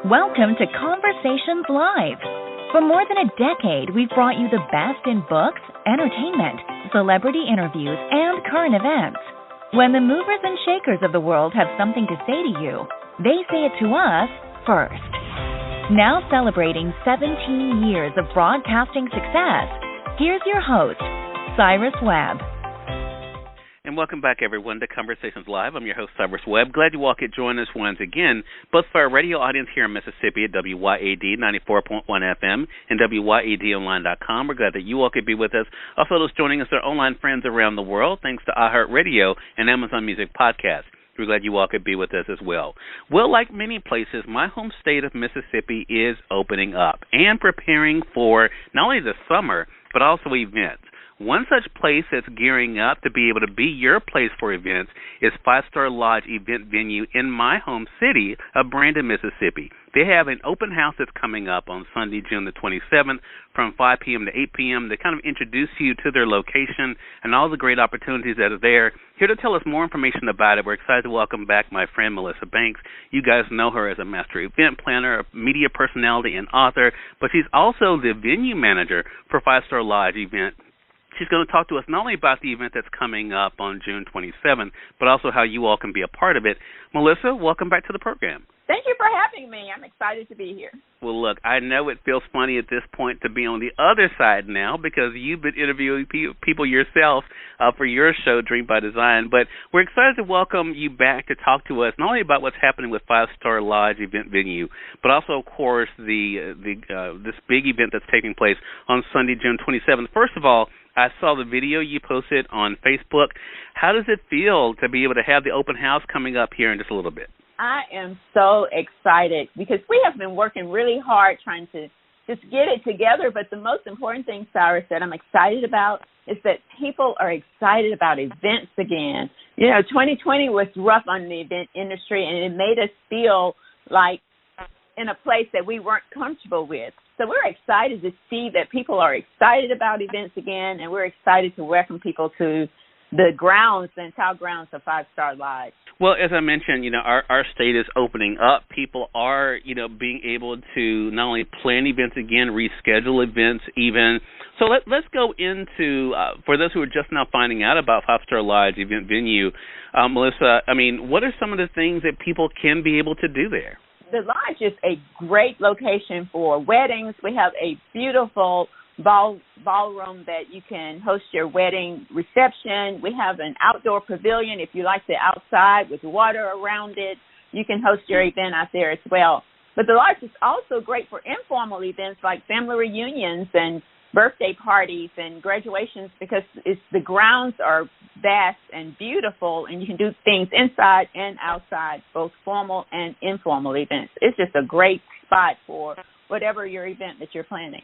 Welcome to Conversations Live. For more than a decade, we've brought you the best in books, entertainment, celebrity interviews, and current events. When the movers and shakers of the world have something to say to you, they say it to us first. Now celebrating 17 years of broadcasting success, here's your host, Cyrus Webb. And welcome back, everyone, to Conversations Live. I'm your host, Cyrus Webb. Glad you all could join us once again, both for our radio audience here in Mississippi at WYAD 94.1 FM and WYADonline.com. We're glad that you all could be with us. Also, those joining us are online friends around the world, thanks to iHeartRadio and Amazon Music Podcast. We're glad you all could be with us as well. Well, like many places, my home state of Mississippi is opening up and preparing for not only the summer, but also events. One such place that's gearing up to be able to be your place for events is Five Star Lodge event venue in my home city of Brandon, Mississippi. They have an open house that's coming up on Sunday, June the 27th from 5 p.m. to 8 p.m. to kind of introduce you to their location and all the great opportunities that are there. Here to tell us more information about it, we're excited to welcome back my friend Melissa Banks. You guys know her as a master event planner, a media personality, and author, but she's also the venue manager for Five Star Lodge event. She's going to talk to us not only about the event that's coming up on June 27th, but also how you all can be a part of it. Melissa, welcome back to the program. Thank you for having me. I'm excited to be here. Well, look, I know it feels funny at this point to be on the other side now because you've been interviewing people yourself for your show, Dream by Design. But we're excited to welcome you back to talk to us not only about what's happening with Five Star Lodge event venue, but also, of course, this big event that's taking place on Sunday, June 27th. First of all, I saw the video you posted on Facebook. How does it feel to be able to have the open house coming up here in just a little bit? I am so excited because we have been working really hard trying to just get it together. But the most important thing, Cyrus, that I'm excited about is that people are excited about events again. You know, 2020 was rough on the event industry, and it made us feel like in a place that we weren't comfortable with. So we're excited to see that people are excited about events again, and we're excited to welcome people to the entire grounds of Five Star Lodge. Well, as I mentioned, our state is opening up. People are, being able to not only plan events again, reschedule events even. So let's go into, for those who are just now finding out about Five Star Lodge event venue, Melissa, what are some of the things that people can be able to do there? The lodge is a great location for weddings. We have a beautiful ballroom that you can host your wedding reception. We have an outdoor pavilion if you like the outside with water around it. You can host your event out there as well. But the lodge is also great for informal events like family reunions and birthday parties and graduations because the grounds are vast and beautiful, and you can do things inside and outside, both formal and informal events. It's just a great spot for whatever your event that you're planning.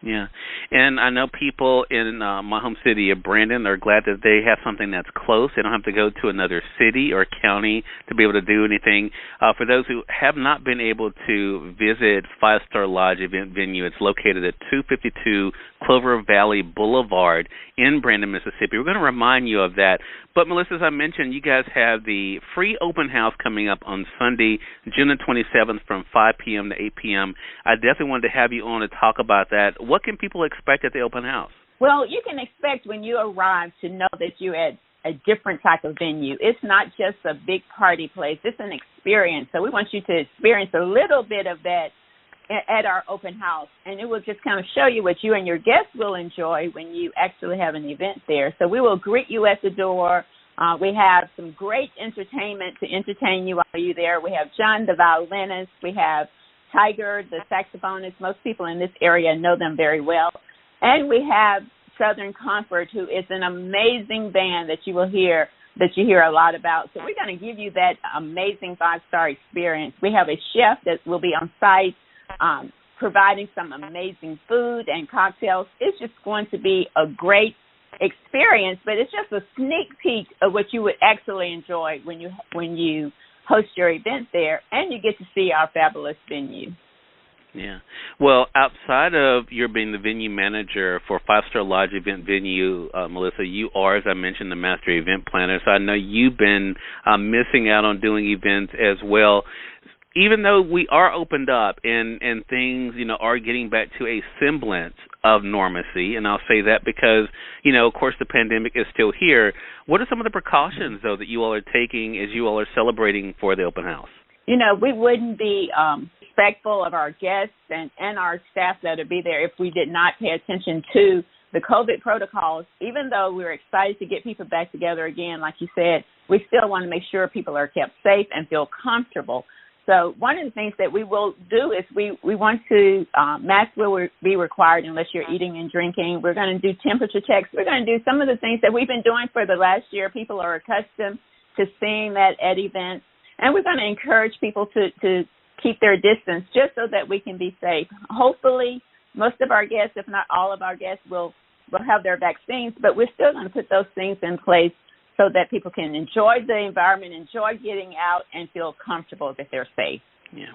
Yeah, and I know people in my home city of Brandon are glad that they have something that's close. They don't have to go to another city or county to be able to do anything. For those who have not been able to visit Five Star Lodge event venue, it's located at 252 Clover Valley Boulevard in Brandon, Mississippi. We're going to remind you of that. But, Melissa, as I mentioned, you guys have the free open house coming up on Sunday, June the 27th from 5 p.m. to 8 p.m. I definitely wanted to have you on to talk about that. What can people expect at the open house? Well, you can expect when you arrive to know that you're at a different type of venue. It's not just a big party place. It's an experience. So we want you to experience a little bit of that at our open house, and it will just kind of show you what you and your guests will enjoy when you actually have an event there. So we will greet you at the door. We have some great entertainment to entertain you while you're there. We have John, the violinist. We have Tiger, the saxophonist. Most people in this area know them very well. And we have Southern Comfort, who is an amazing band that you hear a lot about. So we're going to give you that amazing five-star experience. We have a chef that will be on site providing some amazing food and cocktails. It's just going to be a great experience, but it's just a sneak peek of what you would actually enjoy when you host your event there, and you get to see our fabulous venue. Yeah. Well, outside of your being the venue manager for Five Star Lodge event venue, Melissa, you are, as I mentioned, the master event planner. So I know you've been missing out on doing events as well. even though we are opened up and things, are getting back to a semblance of normalcy, and I'll say that because, of course, the pandemic is still here, what are some of the precautions, though, that you all are taking as you all are celebrating for the open house? We wouldn't be respectful of our guests and our staff that would be there if we did not pay attention to the COVID protocols. Even though we're excited to get people back together again, like you said, we still want to make sure people are kept safe and feel comfortable. So one of the things that we will do is we want to, masks will be required unless you're eating and drinking. We're going to do temperature checks. We're going to do some of the things that we've been doing for the last year. People are accustomed to seeing that at events. And we're going to encourage people to keep their distance just so that we can be safe. Hopefully, most of our guests, if not all of our guests, will have their vaccines, but we're still going to put those things in place so that people can enjoy the environment, enjoy getting out, and feel comfortable that they're safe. Yeah.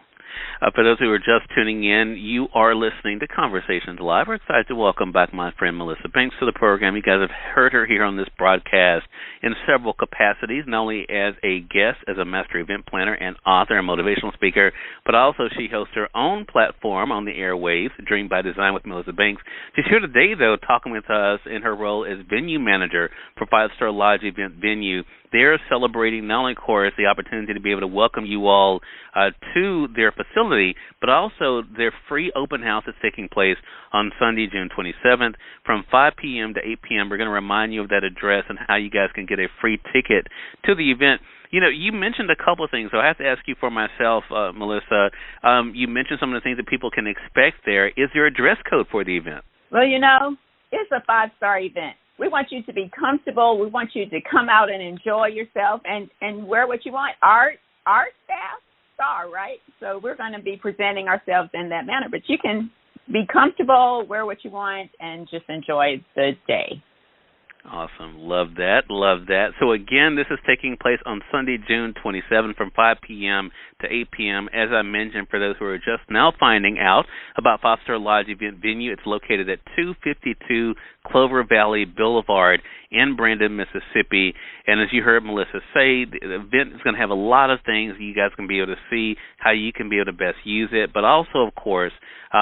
For those who are just tuning in, you are listening to Conversations Live. We're excited to welcome back my friend Melissa Banks to the program. You guys have heard her here on this broadcast in several capacities, not only as a guest, as a master event planner and author and motivational speaker, but also she hosts her own platform on the airwaves, Dream by Design with Melissa Banks. She's here today, though, talking with us in her role as venue manager for Five Star Lodge Event Venue. They're celebrating not only, of course, the opportunity to be able to welcome you all to their facility, but also their free open house that's taking place on Sunday, June 27th from 5 p.m. to 8 p.m. We're going to remind you of that address and how you guys can get a free ticket to the event. You mentioned a couple of things, so I have to ask you for myself, Melissa. You mentioned some of the things that people can expect there. Is there a dress code for the event? Well, it's a 5-star event. We want you to be comfortable. We want you to come out and enjoy yourself and wear what you want. Our staff star, right? So we're going to be presenting ourselves in that manner. But you can be comfortable, wear what you want, and just enjoy the day. Awesome. Love that. Love that. So, again, this is taking place on Sunday, June 27th from 5 p.m. to 8 p.m. As I mentioned, for those who are just now finding out about Five Star Lodge Event Venue, it's located at 252 Clover Valley Boulevard in Brandon, Mississippi. And as you heard Melissa say, the event is going to have a lot of things you guys can be able to see, how you can be able to best use it, but also, of course,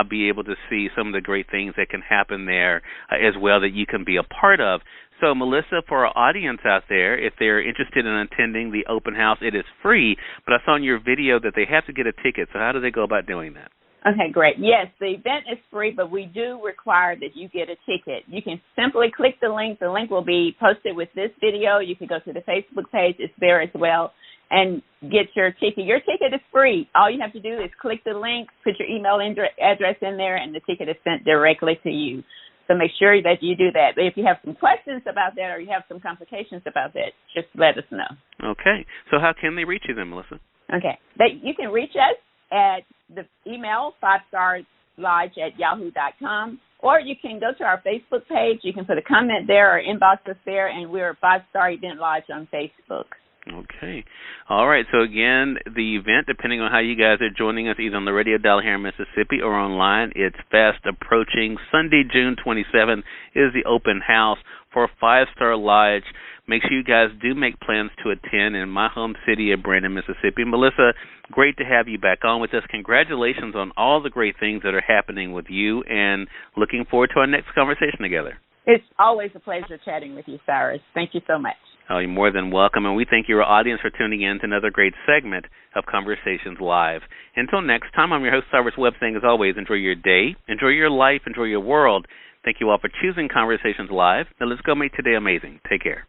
be able to see some of the great things that can happen there as well that you can be a part of. So, Melissa, for our audience out there, if they're interested in attending the open house, it is free, but I saw in your video that they have to get a ticket. So how do they go about doing that? Okay, great. Yes, the event is free, but we do require that you get a ticket. You can simply click the link. The link will be posted with this video. You can go to the Facebook page. It's there as well, and get your ticket. Your ticket is free. All you have to do is click the link, put your email address in there, and the ticket is sent directly to you. So make sure that you do that. But if you have some questions about that or you have some complications about that, just let us know. Okay. So how can they reach you then, Melissa? Okay. You can reach us at the email, 5starlodge@yahoo.com, or you can go to our Facebook page. You can put a comment there or inbox us there, and we're 5 Star Event Lodge on Facebook. Okay. All right. So, again, the event, depending on how you guys are joining us, either on the radio dial here in Mississippi or online, it's fast approaching. Sunday, June 27th is the open house for 5 Star Lodge. Make sure you guys do make plans to attend in my home city of Brandon, Mississippi. Melissa, great to have you back on with us. Congratulations on all the great things that are happening with you, and looking forward to our next conversation together. It's always a pleasure chatting with you, Cyrus. Thank you so much. Oh, you're more than welcome, and we thank your audience for tuning in to another great segment of Conversations Live. Until next time, I'm your host, Cyrus Webb, saying, as always, enjoy your day, enjoy your life, enjoy your world. Thank you all for choosing Conversations Live. Now let's go make today amazing. Take care.